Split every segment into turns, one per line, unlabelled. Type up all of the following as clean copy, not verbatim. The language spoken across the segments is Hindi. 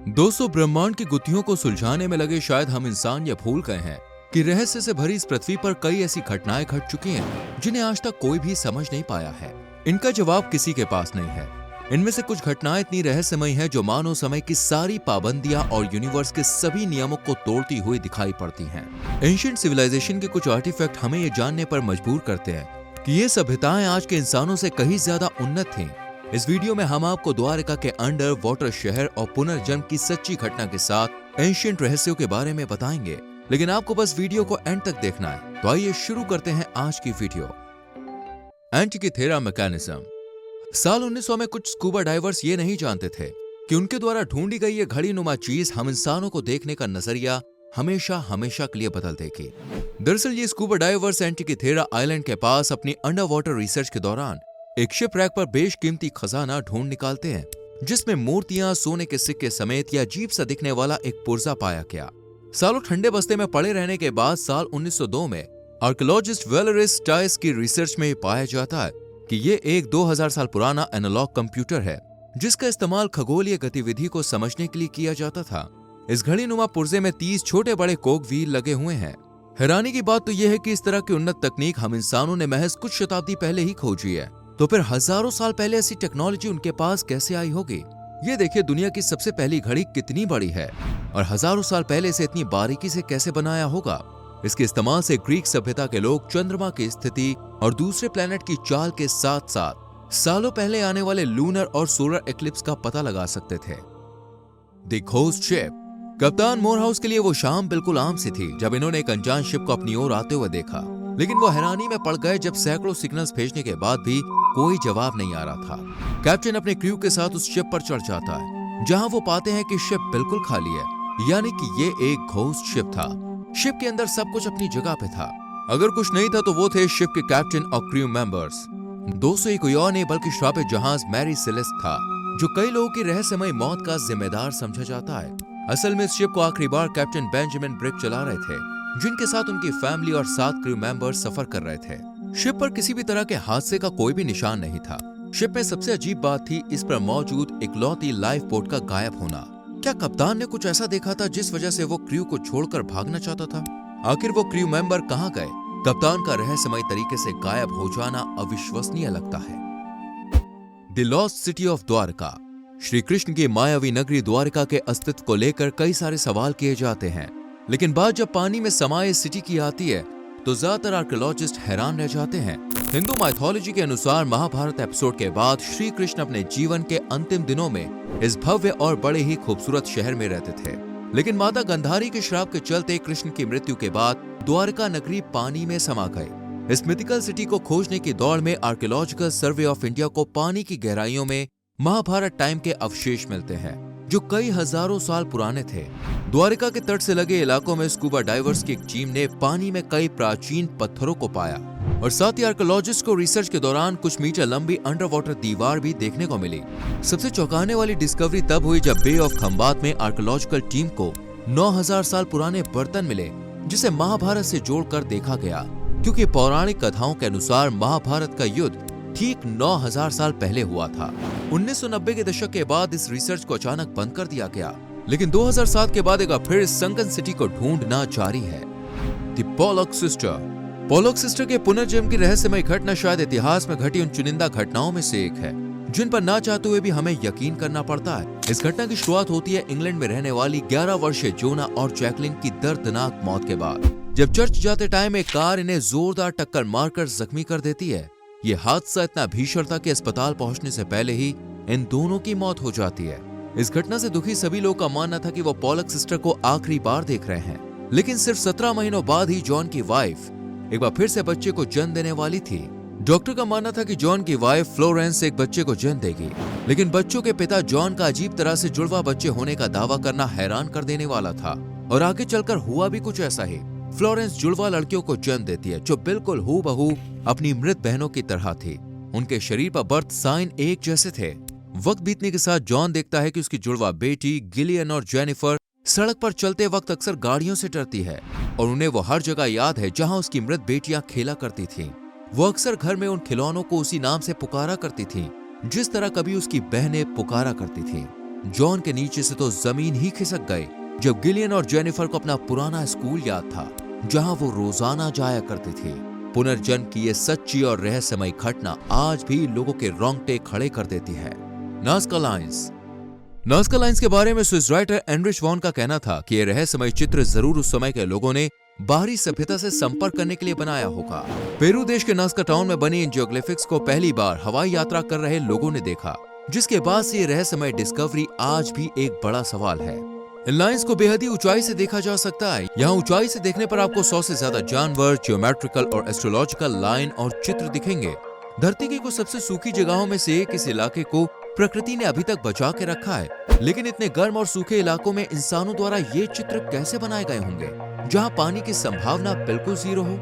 दोस्तों, ब्रह्मांड की गुत्थियों को सुलझाने में लगे शायद हम इंसान ये भूल गए हैं कि रहस्य से भरी इस पृथ्वी पर कई ऐसी घटनाएं घट चुकी हैं जिन्हें आज तक कोई भी समझ नहीं पाया है। इनका जवाब किसी के पास नहीं है। इनमें से कुछ घटनाएं इतनी रहस्यमयी हैं जो मानव समय की सारी पाबंदियां और यूनिवर्स के सभी नियमों को तोड़ती हुई दिखाई पड़ती हैं। एंशिएंट सिविलाइजेशन के कुछ आर्टिफैक्ट हमें ये जानने पर मजबूर करते हैं कि ये सभ्यताएं आज के इंसानों से कहीं ज्यादा उन्नत थीं। इस वीडियो में हम आपको द्वारका के अंडर वाटर शहर और पुनर्जन्म की सच्ची घटना के साथ एंशिएंट रहस्यों के बारे में बताएंगे, लेकिन आपको बस वीडियो को एंड तक देखना है। तो आइए शुरू करते हैं आज की वीडियो। एंटिkythera मैकेनिज्म। साल 1900 में कुछ स्कूबा डाइवर्स ये नहीं जानते थे कि उनके द्वारा ढूंढी गई ये घड़ी नुमा चीज हम इंसानों को देखने का नजरिया हमेशा हमेशा के लिए बदल देगी। दरअसल ये स्कूबा डाइवर्स एंटिkythera आइलैंड के पास अपनी अंडर वाटर रिसर्च के दौरान एक शिपरैक पर बेशकीमती खजाना ढूंढ निकालते हैं, जिसमें मूर्तियां, सोने के सिक्के समेत या अजीब सा दिखने वाला एक पुर्जा पाया गया। सालों ठंडे बस्ते में पड़े रहने के बाद साल 1902 में आर्कियोलॉजिस्ट वेलेरिस टाइस की रिसर्च में पाया जाता है कि ये एक 2000 साल पुराना एनालॉग कंप्यूटर है जिसका इस्तेमाल खगोलीय गतिविधि को समझने के लिए किया जाता था। इस घड़ी नुमा पुर्जे में 30 छोटे बड़े कोग व्हील लगे हुए हैं। हैरानी की बात तो यह है कि इस तरह की उन्नत तकनीक हम इंसानों ने महज कुछ शताब्दी पहले ही खोजी है, तो फिर हजारों साल पहले ऐसी टेक्नोलॉजी उनके पास कैसे आई होगी। ये देखिए, दुनिया की सबसे पहली घड़ी कितनी बड़ी है और हजारों साल पहले इसे इतनी बारीकी से कैसे बनाया होगा। इसके इस्तेमाल से ग्रीक सभ्यता के लोग चंद्रमा की स्थिति और दूसरे प्लेनेट की चाल के साथ साथ सालों पहले आने वाले लूनर और सोलर एक्लिप्स का पता लगा सकते थे। The ghost ship. कप्तान मोरहाउस के लिए वो शाम बिल्कुल आम सी थी जब इन्होंने एक अनजान शिप को अपनी ओर आते हुए देखा, लेकिन वो हैरानी में पड़ गए जब सैकड़ों सिग्नल्स भेजने के बाद भी कोई जवाब नहीं आ रहा था। कैप्टन अपने क्रू के साथ उस शिप पर चढ़ जाता है, जहां वो पाते हैं कि शिप बिल्कुल खाली है, यानी कि ये एक घोस्ट शिप था। शिप के अंदर सब कुछ अपनी जगह पे था। अगर कुछ नहीं था तो वो थे शिप के कैप्टन और क्रू मेंबर्स। दोस्तों, ये कोई और नहीं बल्कि श्रापित जहाज मैरी सेलेस्ट था, जो कई लोगों की रहस्यमय मौत का जिम्मेदार समझा जाता है। असल में इस शिप को आखिरी बार कैप्टन बेंजामिन ब्रिक चला रहे थे, जिनके साथ उनकी फैमिली और 7 क्रू मेंबर्स सफर कर रहे थे। शिप पर किसी भी तरह के हादसे का कोई भी निशान नहीं था। शिप में सबसे अजीब बात थी इस पर मौजूद इकलौती लाइफ बोट का गायब होना। क्या कप्तान ने कुछ ऐसा देखा था जिस वजह से वो क्रू को छोड़कर भागना चाहता था? आखिर वो क्रू मेंबर कहाँ गए? कप्तान का रहस्यमय तरीके से गायब हो जाना अविश्वसनीय लगता है। The lost city of Dwarka. Shri Krishna की मायावी नगरी द्वारका के अस्तित्व को लेकर कई सारे सवाल किए जाते हैं, लेकिन बात जब पानी में समाये सिटी की आती है तो ज्यादातर आर्कियोलॉजिस्ट हैरान रह जाते हैं। हिंदू माइथोलॉजी के अनुसार महाभारत एपिसोड के बाद श्री कृष्ण अपने जीवन के अंतिम दिनों में इस भव्य और बड़े ही खूबसूरत शहर में रहते थे, लेकिन माता गंधारी के श्राप के चलते कृष्ण की मृत्यु के बाद द्वारका नगरी पानी में समा गई। इस मिथिकल सिटी को खोजने की दौड़ में आर्कियोलॉजिकल सर्वे ऑफ इंडिया को पानी की गहराइयों में महाभारत टाइम के अवशेष मिलते हैं जो कई हजारों साल पुराने थे। द्वारका के तट से लगे इलाकों में स्कूबा डाइवर्स की एक टीम ने पानी में कई प्राचीन पत्थरों को पाया और साथ ही आर्कियोलॉजिस्ट को रिसर्च के दौरान कुछ मीटर लंबी अंडर वाटर दीवार भी देखने को मिली। सबसे चौंकाने वाली डिस्कवरी तब हुई जब बे ऑफ खंबात में आर्कियोलॉजिकल टीम को 9000 साल पुराने बर्तन मिले, जिसे महाभारत से जोड़कर देखा गया, क्योंकि पौराणिक कथाओं के अनुसार महाभारत का युद्ध ठीक 9000 साल पहले हुआ था। 1990 के दशक के बाद इस रिसर्च को अचानक बंद कर दिया गया, लेकिन 2007 के बाद एक बार फिर संकन सिटी को ढूंढना जारी है। The Pollock sister. Pollock sister के पुनर्जन्म की रहस्यमय घटना शायद इतिहास में घटी उन चुनिंदा घटनाओं में से एक है जिन पर ना चाहते हुए भी हमें यकीन करना पड़ता है। इस घटना की शुरुआत होती है इंग्लैंड में रहने वाली 11 वर्षीय जोना और जैकलिन की दर्दनाक मौत के बाद, जब चर्च जाते टाइम एक कार इन्हें जोरदार टक्कर मारकर जख्मी कर देती है। ये हादसा इतना भीषण था कि अस्पताल पहुंचने से पहले ही इन दोनों की मौत हो जाती है। इस घटना से दुखी सभी लोगों का मानना था कि वो पोलॉक सिस्टर को आखिरी बार देख रहे हैं, लेकिन सिर्फ 17 महीनों बाद ही जॉन की वाइफ एक बार फिर से बच्चे को जन्म देने वाली थी। डॉक्टर का मानना था कि जॉन की वाइफ फ्लोरेंस एक बच्चे को जन्म देगी, लेकिन बच्चों के पिता जॉन का अजीब तरह से जुड़वा बच्चे होने का दावा करना हैरान कर देने वाला था, और आगे चलकर हुआ भी कुछ ऐसा ही। फ्लोरेंस जुड़वा लड़कियों को जन्म देती है जो बिल्कुल हूबहू अपनी मृत बहनों की तरह थी। उनके शरीर पर बर्थ साइन एक जैसे थे। वक्त बीतने के साथ जॉन देखता है कि उसकी जुड़वा बेटी गिलियन और जेनिफर सड़क पर चलते वक्त अक्सर गाड़ियों से डरती है, और उन्हें वो हर जगह याद है जहां उसकी मृत बेटियां खेला करती थीं। वो अक्सर घर में उन खिलौनों को उसी नाम से पुकारा करती थीं जिस तरह कभी उसकी बहनें पुकारा करती थीं। जॉन के नीचे से तो जमीन ही खिसक गई जब गिलियन और जेनिफर को अपना पुराना स्कूल याद था, जहां वो रोजाना जाया करते थे। पुनर्जन्म की ये सच्ची और रहस्यमयी घटना आज भी लोगों के रोंगटे खड़े कर देती है। Nazca lines. नाज़का लाइन्स के बारे में स्विस राइटर एनरिच वॉन का कहना था कि यह रहस्यमय चित्र जरूर उस समय के लोगों ने बाहरी सभ्यता से संपर्क करने के लिए बनाया होगा। पेरू देश के नाज़का टाउन में बनी इन जियोग्लिफिक्स को पहली बार हवाई यात्रा कर रहे लोगों ने देखा, जिसके बाद से ये रहस्यमय डिस्कवरी आज भी एक बड़ा सवाल है। इन लाइन्स को बेहद ही ऊंचाई से देखा जा सकता है। यहाँ ऊंचाई से देखने पर आपको 100 से ज्यादा जानवर, जियोमेट्रिकल और एस्ट्रोलॉजिकल लाइन और चित्र दिखेंगे। धरती की कुछ सबसे सूखी जगहों में से एक इस इलाके को प्रकृति ने अभी तक बचा के रखा है, लेकिन इतने गर्म और सूखे इलाकों में इंसानों द्वारा ये चित्र कैसे बनाए गए होंगे, जहाँ पानी की संभावना बिल्कुल जीरो हो।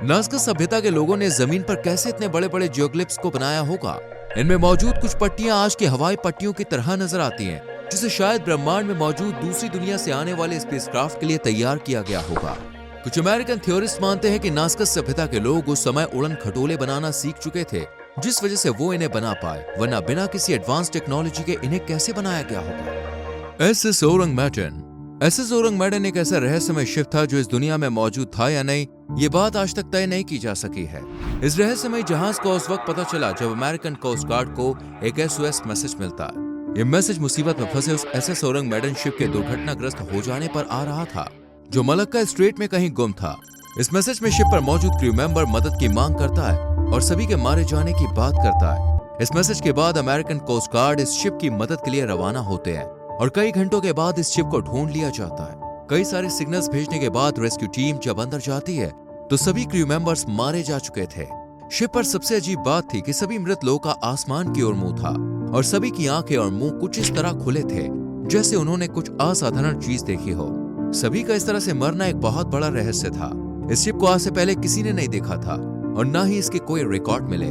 नाज़का सभ्यता के लोगों ने जमीन पर कैसे इतने बड़े बड़े जियोग्लिफ्स को बनाया होगा। इनमें मौजूद कुछ पट्टियां आज की हवाई पट्टियों की तरह नजर आती हैं, जिसे शायद ब्रह्मांड में मौजूद दूसरी दुनिया से आने वाले स्पेसक्राफ्ट के लिए तैयार किया गया होगा। कुछ अमेरिकन थ्योरिस्ट मानते हैं कि नाज़का सभ्यता के लोग उस समय उड़न खटोले बनाना सीख चुके थे, जिस वजह से वो इन्हें बना पाए, वरना बिना किसी एडवांस टेक्नोलॉजी के इन्हें कैसे बनाया गया होगा। एसएस ओरंगमैटन। एसएस ओरंगमैटन एक ऐसा रहस्यमय शिप था जो इस दुनिया में मौजूद था या नहीं, ये बात आज तक तय नहीं की जा सकी है। इस रहस्यमय जहाज को उस वक्त पता चला जब अमेरिकन कोस्ट गार्ड को एक SOS मैसेज मिलता है। ये मैसेज मुसीबत में फंसे उस एसएस ओरंगमैटन शिप के दुर्घटनाग्रस्त हो जाने पर आ रहा था, जो मलक्का स्ट्रेट में कहीं गुम था। इस मैसेज में शिप पर मौजूद क्रू मेंबर मदद की मांग करता है और सभी के मारे जाने की बात करता है। इस मैसेज के बाद अमेरिकन कोस्ट गार्ड इस शिप की मदद के लिए रवाना होते हैं और कई घंटों के बाद इस शिप को ढूंढ लिया जाता है। कई सारे सिग्नल्स भेजने के बाद रेस्क्यू टीम जब अंदर जाती है तो सभी क्रू मेंबर्स मारे जा चुके थे। शिप पर सबसे अजीब बात थी कि सभी मृत लोगों का आसमान की ओर मुंह था और सभी की आंखें और मुंह कुछ इस तरह खुले थे जैसे उन्होंने कुछ असाधारण चीज देखी हो। सभी का इस तरह से मरना एक बहुत बड़ा रहस्य था। इस शिप को आज से पहले किसी ने नहीं देखा था और न ही इसके कोई रिकॉर्ड मिले।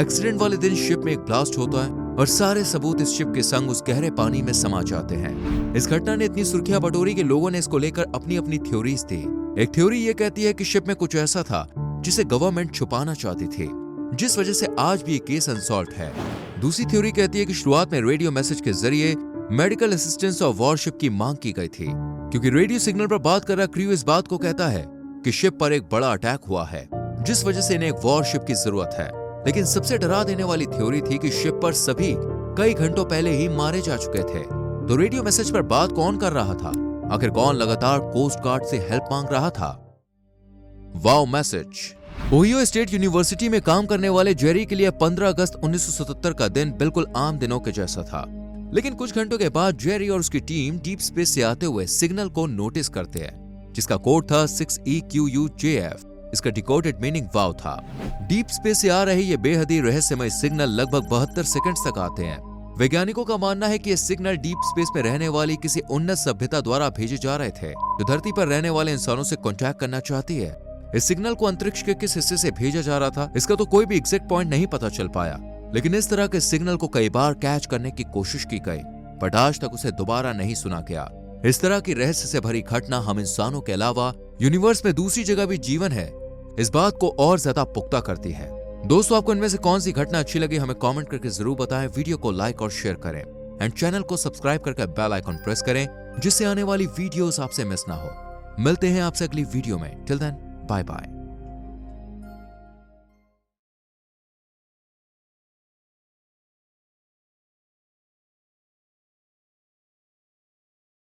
एक्सीडेंट वाले दिन शिप में एक ब्लास्ट होता है और सारे सबूत इस शिप के संग उस गहरे पानी में समा जाते हैं। इस घटना ने इतनी सुर्खियां बटोरी कि लोगों ने इसको लेकर अपनी अपनी थ्योरीज दी। एक थ्योरी ये कहती है कि शिप में कुछ ऐसा था जिसे गवर्नमेंट छुपाना चाहती थी, जिस वजह से आज भी ये केस अनसॉल्व्ड है। दूसरी थ्योरी कहती है कि शुरुआत में रेडियो मैसेज के जरिए मेडिकल असिस्टेंस और वॉरशिप की मांग की गई थी, क्योंकि रेडियो सिग्नल पर बात कर रहा क्रू इस बात को कहता है कि शिप पर एक बड़ा अटैक हुआ है, जिस वजह से इन्हें एक वॉरशिप की जरूरत है। लेकिन सबसे डरा देने वाली थ्योरी थी कि शिप पर सभी कई घंटों पहले ही मारे जा चुके थे। तो रेडियो मैसेज पर बात कौन कर रहा था? आखिर कौन लगातार कोस्ट गार्ड से हेल्प मांग रहा था? Wow message. Ohio state university में काम करने वाले जेरी के लिए 15 अगस्त 1977 का दिन बिल्कुल आम दिनों के जैसा था। लेकिन कुछ घंटों के बाद जेरी और उसकी टीम डीप स्पेस से आते हुए सिग्नल को नोटिस करते हैं, जिसका कोड था 6EQUJF। इसका डिकोडेड मीनिंग वाव था। डीप स्पेस से आ रहे ये बेहद रहस्यमय सिग्नल लगभग 72 सेकंड्स तक आते हैं। वैज्ञानिकों का मानना है कि ये सिग्नल डीप स्पेस में रहने वाली किसी उन्नत सभ्यता द्वारा भेजे जा रहे थे, जो धरती पर रहने वाले इंसानों से कॉन्टैक्ट करना चाहती है। इस सिग्नल को अंतरिक्ष के किस हिस्से से भेजा जा रहा था, इसका तो कोई भी एग्जैक्ट पॉइंट नहीं पता चल पाया। लेकिन इस तरह के सिग्नल को कई बार कैच करने की कोशिश की गई, बट आज तक उसे दोबारा नहीं सुना गया। इस तरह की रहस्य से भरी घटना हम इंसानों के अलावा यूनिवर्स में दूसरी जगह भी जीवन है, इस बात को और ज्यादा पुख्ता करती है। दोस्तों, आपको इनमें से कौन सी घटना अच्छी लगी हमें कमेंट करके जरूर बताएं। वीडियो को लाइक और शेयर करें एंड चैनल को सब्सक्राइब करके बेल आइकन प्रेस करें, जिससे आने वाली वीडियोस आपसे मिस ना हो। मिलते हैं आपसे अगली वीडियो में। Till then, bye bye.